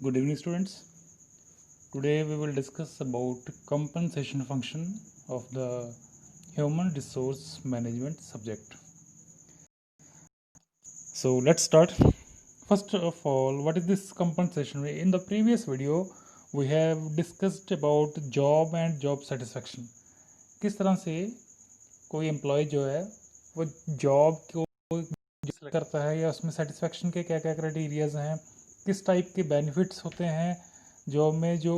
Good evening, students. Today we will discuss about compensation function of the human resource management subject. So let's start. First of all, what is this compensation? In the previous video, we have discussed about job and job satisfaction. किस तरह से कोई employ जो है वो job को select करता है या उसमें सेटिस्फेक्शन के क्या क्या क्राइटेरियाज हैं, किस टाइप के बेनिफिट्स होते हैं जॉब में जो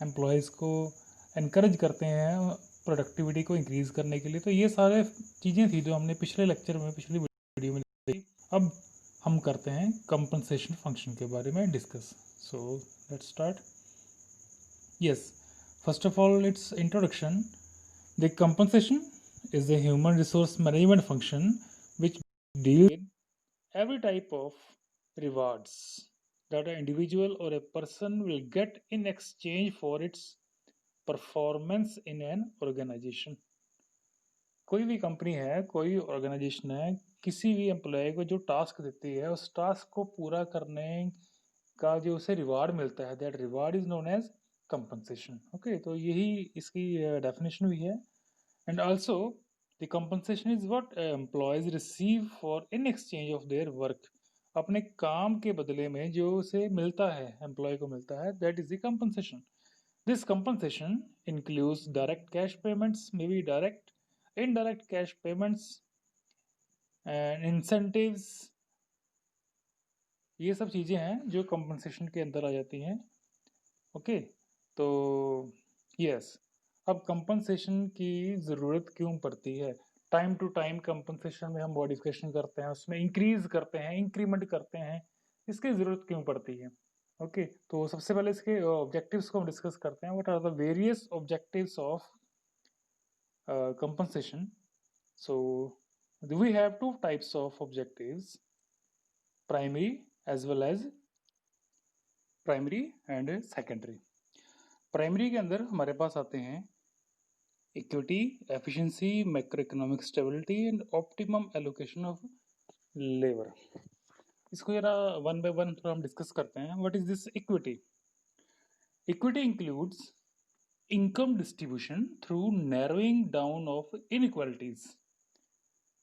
एम्प्लॉयज़ को इनकरेज करते हैं प्रोडक्टिविटी को इंक्रीज़ करने के लिए। तो ये सारे चीज़ें थी जो हमने पिछले लेक्चर में पिछली वीडियो में देखी। अब हम करते हैं कंपनसेशन फंक्शन के बारे में discuss. So let's start. Yes, first of all it's introduction. The compensation is the human resource management function which deals with every type of rewards that an individual or a person will get in exchange for its performance in an organization. कोई भी company है, कोई organisation है, किसी भी employ को जो task देती है उस टास्क को पूरा करने का जो उसे रिवार्ड मिलता है, that reward is known as compensation. Okay, तो यही इसकी डेफिनेशन भी है। And also, the compensation is what employees receive for in exchange of their work. अपने काम के बदले में जो उसे मिलता है, एम्प्लॉय को मिलता है, that is the compensation. This compensation includes direct cash payments, maybe direct, indirect cash payments, and incentives. ये सब चीज़ें हैं जो compensation के अंदर आ जाती हैं। ओके, तो यस, अब कंपनसेशन की ज़रूरत क्यों पड़ती है? टाइम टू टाइम कंपनसेशन में हम मॉडिफिकेशन करते हैं, उसमें इंक्रीज करते हैं, इंक्रीमेंट करते हैं, इसकी ज़रूरत क्यों पड़ती है? ओके, तो सबसे पहले इसके ऑब्जेक्टिव्स को हम डिस्कस करते हैं। What are the various objectives of compensation? So we have two types of objectives, primary as well as primary and secondary. Primary के अंदर हमारे पास आते हैं equity, efficiency, macro economic stability and optimum allocation of labour. इसको जरा one by one थोड़ा हम discuss करते हैं। What is this equity? Equity includes income distribution through narrowing down of inequalities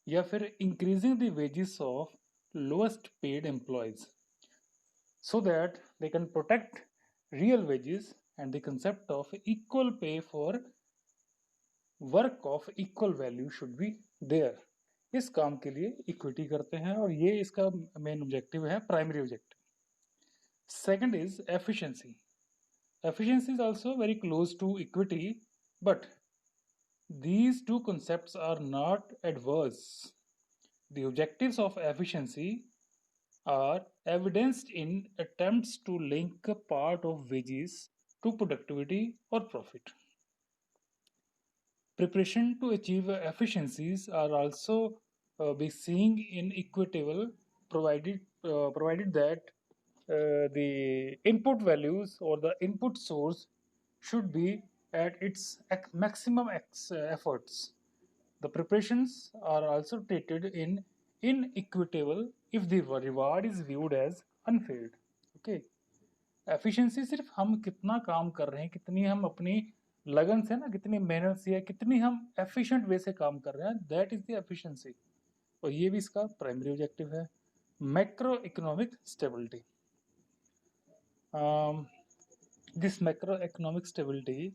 या फिर increasing the wages of lowest paid employees so that they can protect real wages and the concept of equal pay for work of equal value should be there. इस काम के लिए equity करते हैं और ये इसका मेन ऑब्जेक्टिव है, primary objective. Second is efficiency. Efficiency is also very close to equity, but these two concepts are not adverse. The objectives of efficiency are evidenced in attempts to link a part of wages to productivity or profit. Preparation to achieve efficiencies are also be seen in equitable, provided that the input values or the input source should be at its maximum efforts. The preparations are also treated in inequitable if the reward is viewed as unfair. Okay, efficiency सिर्फ हम कितना काम कर रहे हैं, कितनी हम अपनी लगन से ना, कितनी मेहनत से, कितनी हम एफिशिएंट वे से काम कर रहे हैं, दैट इज द एफिशिएंसी। और ये भी इसका प्राइमरी ऑब्जेक्टिव है। Macro economic stability, this macro economic stability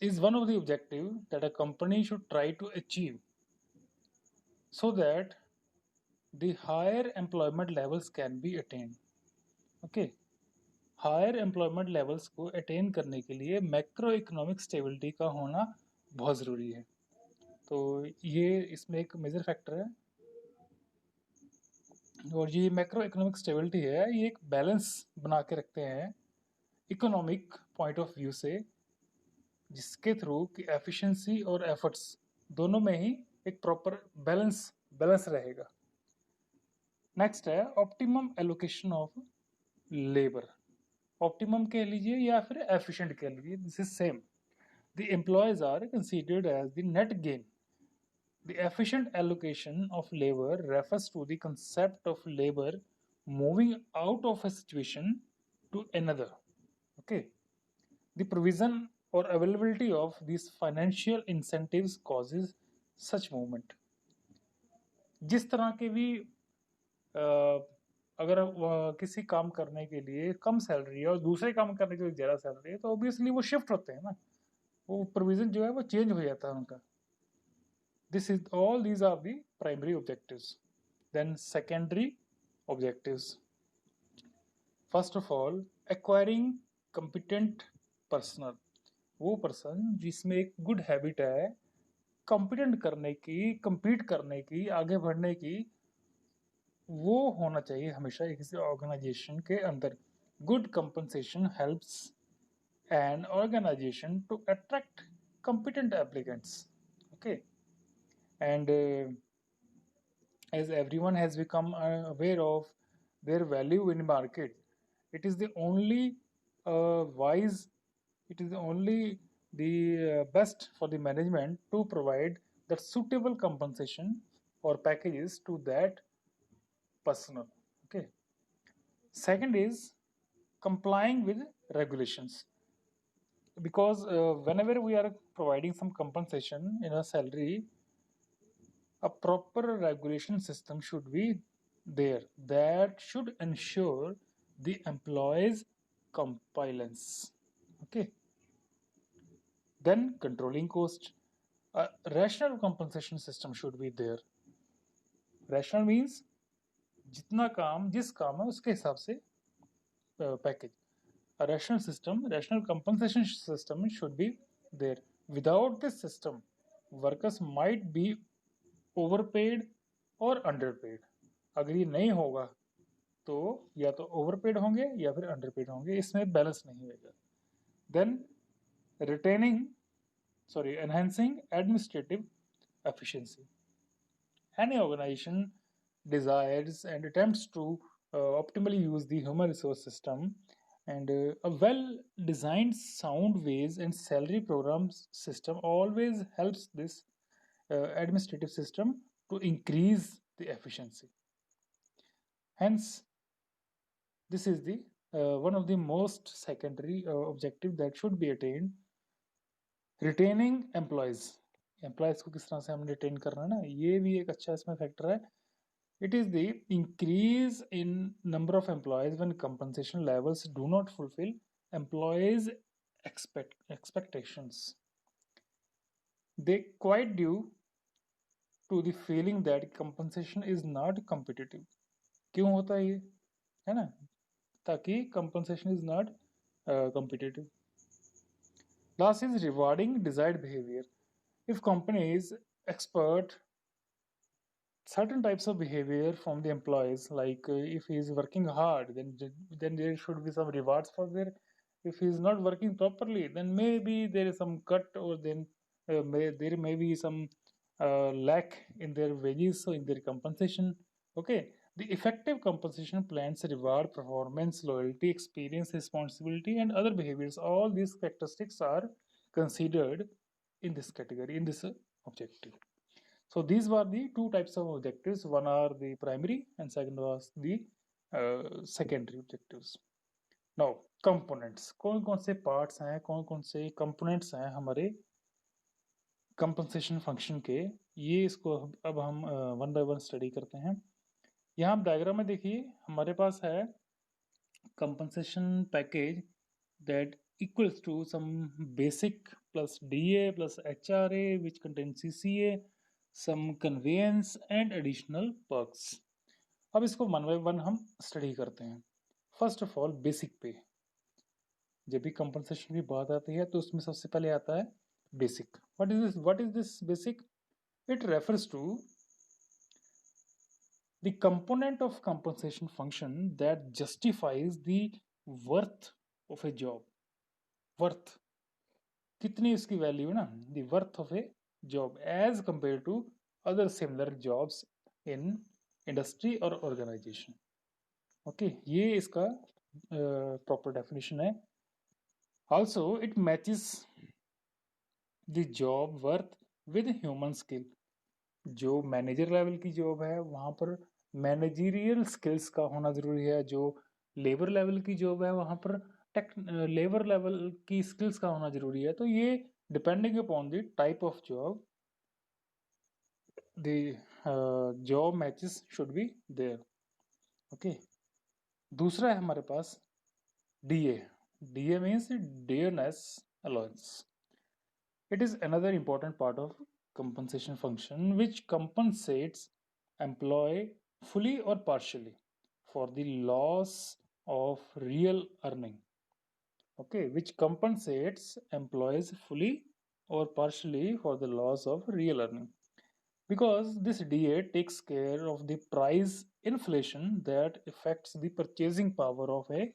is one of the objective that a company should try to achieve so that the higher employment levels can be attained. Okay, higher employment levels को attain करने के लिए macro economic stability का होना बहुत ज़रूरी है। तो ये इसमें एक मेजर फैक्टर है। और ये मैक्रो इकोनॉमिक स्टेबिलिटी है, ये एक बैलेंस बना के रखते हैं इकोनॉमिक पॉइंट ऑफ व्यू से, जिसके थ्रू कि एफिशिएंसी और एफर्ट्स दोनों में ही एक प्रॉपर बैलेंस रहेगा। नेक्स्ट है optimum allocation of labour. Optimum कह लीजिए या फिर एफिशिएंट कह लीजिए, this is same. The employees are considered as the net gain. The efficient allocation of labor refers to the concept of labor moving out of a situation to another. Okay, the provision or availability of these financial incentives causes such movement. जिस तरह के भी अगर किसी काम करने के लिए कम सैलरी है और दूसरे काम करने के लिए ज़्यादा सैलरी है तो ऑब्वियसली वो शिफ्ट होते हैं ना, वो प्रोविजन जो है वो चेंज हो जाता है उनका. This is all these are the primary objectives. Then secondary objectives. First of all, acquiring competent personnel. वो पर्सन जिसमें एक गुड हैबिट है कॉम्पिटेंट करने की, compete करने की, आगे बढ़ने की, वो होना चाहिए हमेशा किसी ऑर्गेनाइजेशन के अंदर. Good compensation helps an organisation to attract competent applicants. Okay, and as everyone has become aware of their value in market, it is the only wise, it is only the best for the management to provide the suitable compensation or packages to that personnel. Okay, second is complying with regulations, because whenever we are providing some compensation in a salary, a proper regulation system should be there that should ensure the employees compliance. Okay, then controlling cost, a rational compensation system should be there. Rational means जितना काम जिस काम है उसके हिसाब से package. A rational system, rational compensation system should be there. Without this system, workers might be overpaid और underpaid. अगर ये नहीं होगा तो या तो overpaid होंगे या फिर underpaid होंगे, इसमें बैलेंस नहीं होगा. Then enhancing administrative efficiency. Any organization desires and attempts to optimally use the human resource system, and a well-designed sound wage and salary programs system always helps this administrative system to increase the efficiency. Hence, this is the one of the most secondary objective that should be attained. Retaining employees. Employees को किस तरह से हम retain करना है ना, ये भी एक अच्छा इसमें factor है. It is the increase in number of employees when compensation levels do not fulfill employees' expectations. They quite due to the feeling that compensation is not competitive. क्यों होता है ये, है ना, ताकि compensation is not competitive. Last is rewarding desired behavior. If companies expert certain types of behavior from the employees, like if he is working hard, then there should be some rewards for there. If he is not working properly, then maybe there is some cut, or then there may be some lack in their wages, so in their compensation. Okay, the effective compensation plans reward performance, loyalty, experience, responsibility, and other behaviors. All these characteristics are considered in this category, in this objective. So these were the two types of objectives. One are the primary and second was the secondary objectives. Now components, कौन कौन से parts हैं, कौन कौन से components हैं हमारे compensation function के, ये इसको अब हम one by one study करते हैं. यहाँ आप डायग्राम में देखिए हमारे पास है compensation package that equals to some basic plus DA plus HRA which contains CCA, some conveyance and additional perks. अब इसको वन बाय वन हम स्टडी करते हैं. फर्स्ट ऑफ ऑल बेसिक पे. जब भी कंपनसेशन की बात आती है तो उसमें सबसे पहले आता है basic. What is this basic? It refers to the component of compensation function that justifies the worth of a job. worth, कितनी इसकी वैल्यू है ना, the worth of a job as compared to other similar jobs in industry or organization. Okay, ये इसका proper definition है. Also it matches the job worth with human skill. जो manager level की job है वहाँ पर मैनेजरियल स्किल्स का होना ज़रूरी है। जो लेबर लेवल की जॉब है वहाँ पर लेबर लेवल की स्किल्स का होना ज़रूरी है। तो ये depending upon the type of job the job matches should be there. Okay, दूसरा है हमारे पास DA. DA means dearness allowance. It is another important part of compensation function which compensates employee fully or partially for the loss of real earning. Okay, which compensates employees fully or partially for the loss of real earning. Because this DA takes care of the price inflation that affects the purchasing power of a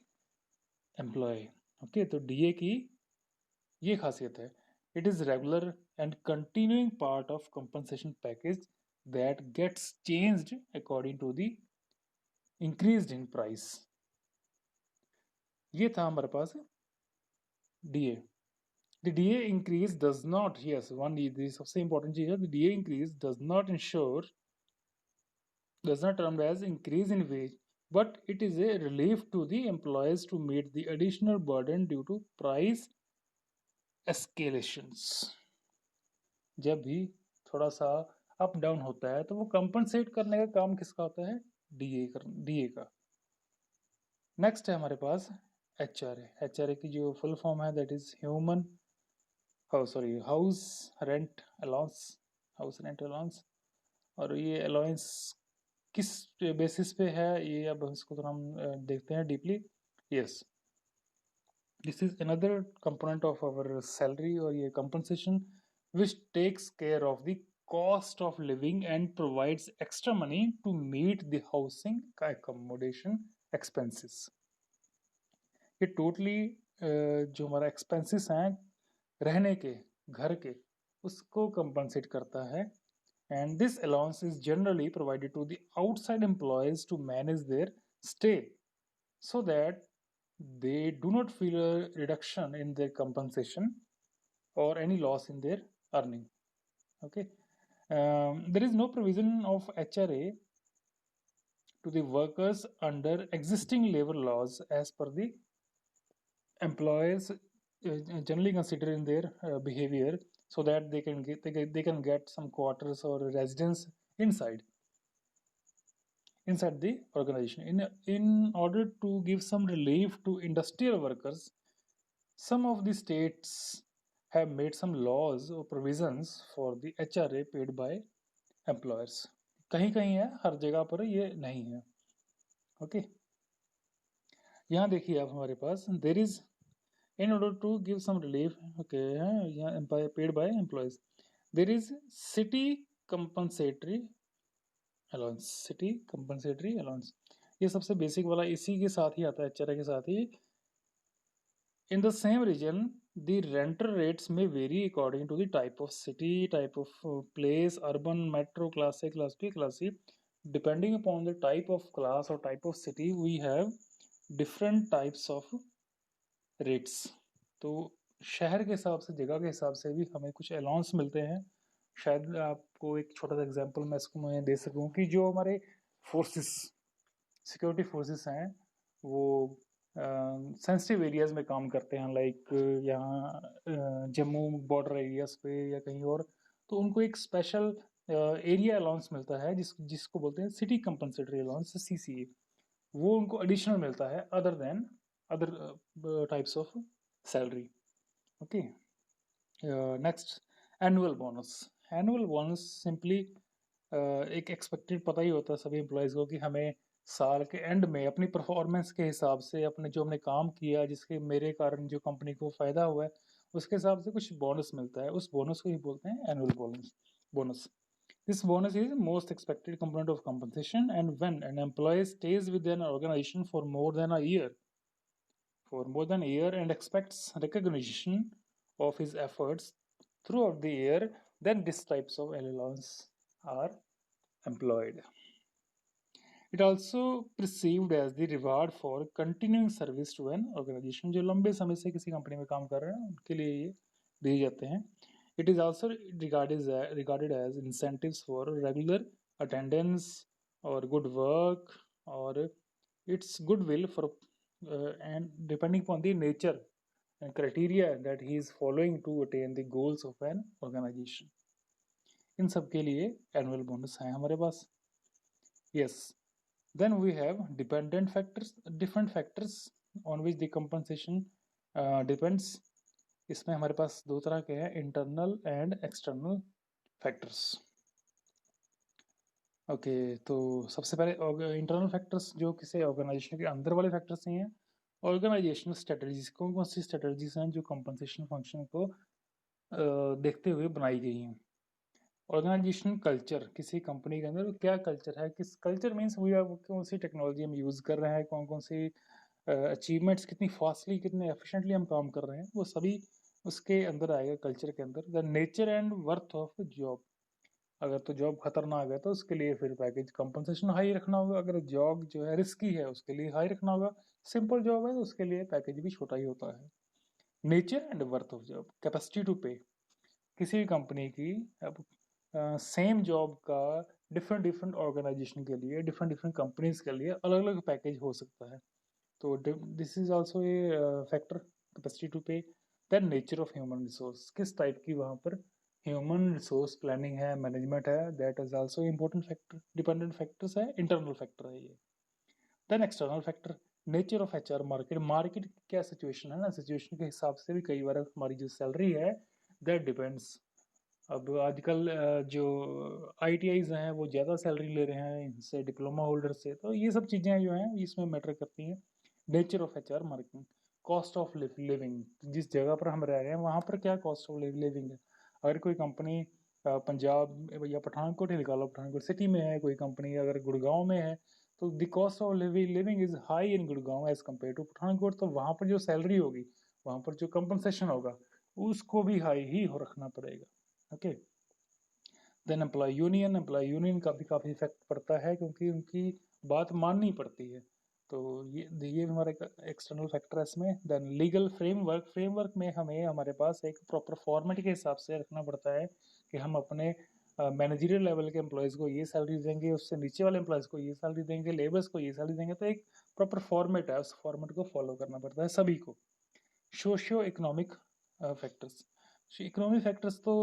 employee. Okay, तो DA की ये खासियत है, it is regular and continuing part of compensation package that gets changed according to the increased in price. ये था हमारे पास DA. The DA increase does not, yes, one is सबसे important चीज है, the DA increase does not termed as increase in wage, but it is a relief to the employees to meet the additional burden due to price escalations. जब भी थोड़ा सा up down होता है तो वो कंपनसेट करने का काम किसका होता है? DA का। नेक्स्ट है हमारे पास HRA की जो फुल फॉर्म है that is house rent allowance. और ये अलाउंस किस बेसिस पे है ये अब इसको तो हम देखते हैं deeply. Yes, this is another component of our salary और ये compensation which takes care of the cost of living and provides extra money to meet the housing accommodation expenses. ये टोटली जो हमारा एक्सपेंसेस हैं रहने के, घर के, उसको कंपनसेट करता है। And this allowance is generally provided to the outside employees to manage their stay so that they do not feel a reduction in their compensation or any loss in their earning. Okay, there is no provision of HRA to the workers under existing labor laws as per the employers generally consider in their behavior, so that they can get some quarters or residence inside the organization. In order to give some relief to industrial workers, some of the states have made some laws or provisions for the HRA paid by employers. कहीं कहीं है, हर जगह पर ये नहीं है। Okay, यहाँ देखिए आप हमारे पास there is in order to give some relief, okay, yeah, paid by employees, there is city compensatory allowance. ये सबसे बेसिक वाला इसी के साथ ही आता है, HRA के साथ ही। in the same region the rental rates may vary according to the type of city, type of place, urban, metro, class A, class B, class C. Depending upon the type of class or type of city, we have different types of rates. तो शहर के हिसाब से, जगह के हिसाब से भी हमें कुछ अलाउंस मिलते हैं। शायद आपको एक छोटा सा एग्जांपल मैं दे सकूं कि जो हमारे फोर्सेस, सिक्योरिटी फोर्सेस हैं, वो सेंसिटिव एरियाज में काम करते हैं, लाइक यहाँ जम्मू बॉर्डर एरियाज पे या कहीं और, तो उनको एक स्पेशल एरिया अलाउंस मिलता है जिसको बोलते हैं सिटी कंपनसेटरी अलाउंस, CCA। वो उनको एडिशनल मिलता है other than other types of salary. Okay, next annual bonus simply एक एक्सपेक्टेड पता ही होता है सभी एम्प्लॉयज़ को कि हमें साल के एंड में अपनी परफॉर्मेंस के हिसाब से, अपने जो हमने काम किया जिसके मेरे कारण जो कंपनी को फ़ायदा हुआ है, उसके हिसाब से कुछ बोनस मिलता है। उस बोनस को ही बोलते हैं annual bonus. This bonus is most expected component of compensation, and when an employee stays with an organization for more than a year and expects recognition of his efforts throughout the year, then these types of allowance are employed. It also perceived as the reward for continuing service to an organization. जो लंबे समय से किसी company में काम कर रहे हैं उनके लिए ये दिए जाते हैं। It is also regarded as incentives for regular attendance और गुड वर्क और its goodwill for and depending upon the nature and criteria that he is following to attain the goals of an organization. इन सब के लिए annual bonus है हमारे पास. Yes. Then we have dependent factors, different factors on which the compensation depends. इसमें हमारे पास दो तरह के हैं, internal and external factors. Okay, तो सबसे पहले इंटरनल फैक्टर्स जो किसी ऑर्गेनाइजेशन के अंदर वाले फैक्टर्स नहीं हैं. ऑर्गेनाइजेशनल स्ट्रेटजीज, कौन कौन सी स्ट्रेटजीज हैं जो कंपनसेशन फंक्शन को देखते हुए बनाई गई हैं. ऑर्गेनाइजेशन कल्चर, किसी कंपनी के अंदर क्या कल्चर है, किस कल्चर मीन्स वी आर कौन सी टेक्नोलॉजी हम यूज़ कर रहे हैं, कौन कौन सी अचीवमेंट्स, कितनी फास्टली कितने एफिशिएंटली हम काम कर रहे हैं, वो सभी उसके अंदर आएगा कल्चर के अंदर. The nature and worth of job, अगर तो जॉब खतरनाक है तो उसके लिए फिर पैकेज कंपनसेशन हाई रखना होगा. अगर जॉब जो है रिस्की है उसके लिए हाई रखना होगा. सिंपल जॉब है तो उसके लिए पैकेज भी छोटा ही होता है. Nature and worth of job, capacity to pay, किसी भी कंपनी की अब सेम जॉब का डिफरेंट डिफरेंट ऑर्गेनाइजेशन के लिए, डिफरेंट डिफरेंट कंपनीज के लिए अलग अलग पैकेज हो सकता है. तो this is also a factor, capacity to pay. Then nature of human resource, किस टाइप की वहाँ पर ह्यूमन रिसोर्स प्लानिंग है, मैनेजमेंट है, that is also important factor. Dependent factors है, इंटरनल फैक्टर है ये. Then external factor, nature of HR, market, market क्या सिचुएशन है ना, सिचुएशन के हिसाब से भी कई बार हमारी जो सैलरी है दैट डिपेंड्स. अब आजकल जो आईटीआईज हैं वो ज़्यादा सैलरी ले रहे हैं इनसे, डिप्लोमा होल्डर से, तो ये सब चीज़ें जो हैं इसमें मैटर करती हैं. Nature of HR, marketing, cost of living, जिस जगह पर हम रह रहे हैं वहाँ पर क्या कॉस्ट ऑफ लिविंग है. अगर कोई कंपनी पंजाब या पठानकोट ही निकालो, पठानकोट सिटी में है कोई कंपनी, अगर गुड़गांव में है तो the cost of living is high in Gurgaon as compare to Pathankot. तो वहाँ पर जो सैलरी होगी, वहाँ पर जो कंपनसेशन होगा उसको भी हाई ही हो रखना पड़ेगा. ओके. देन एम्प्लॉय यूनियन का भी काफ़ी इफेक्ट पड़ता है क्योंकि उनकी बात माननी पड़ती है. तो ये हमारे एक्सटर्नल फैक्टर है इसमें. देन लीगल फ्रेमवर्क, फ्रेमवर्क में हमें हमारे पास एक प्रॉपर फॉर्मेट के हिसाब से रखना पड़ता है कि हम अपने मैनेजरियल लेवल के एम्प्लॉयज़ को ये सैलरी देंगे, उससे नीचे वाले एम्प्लॉयज़ को ये सैलरी देंगे, लेबर्स को ये सैलरी देंगे. तो एक प्रॉपर फॉर्मेट है, उस फॉर्मेट को फॉलो करना पड़ता है सभी को. Socio economic factors, economic factors तो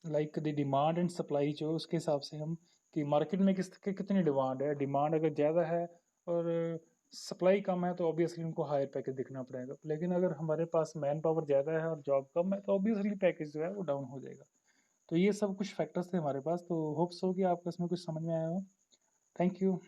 like the demand and supply, जो उसके हिसाब से हम कि मार्केट में कितनी डिमांड है. डिमांड अगर ज़्यादा है और सप्लाई कम है तो ऑब्वियसली उनको हायर पैकेज दिखना पड़ेगा. लेकिन अगर हमारे पास मैन पावर ज़्यादा है और जॉब कम है तो ऑब्वियसली पैकेज जो है वो डाउन हो जाएगा. तो ये सब कुछ फैक्टर्स थे हमारे पास. तो होप सो कि आपको इसमें कुछ समझ में आया हो. Thank you.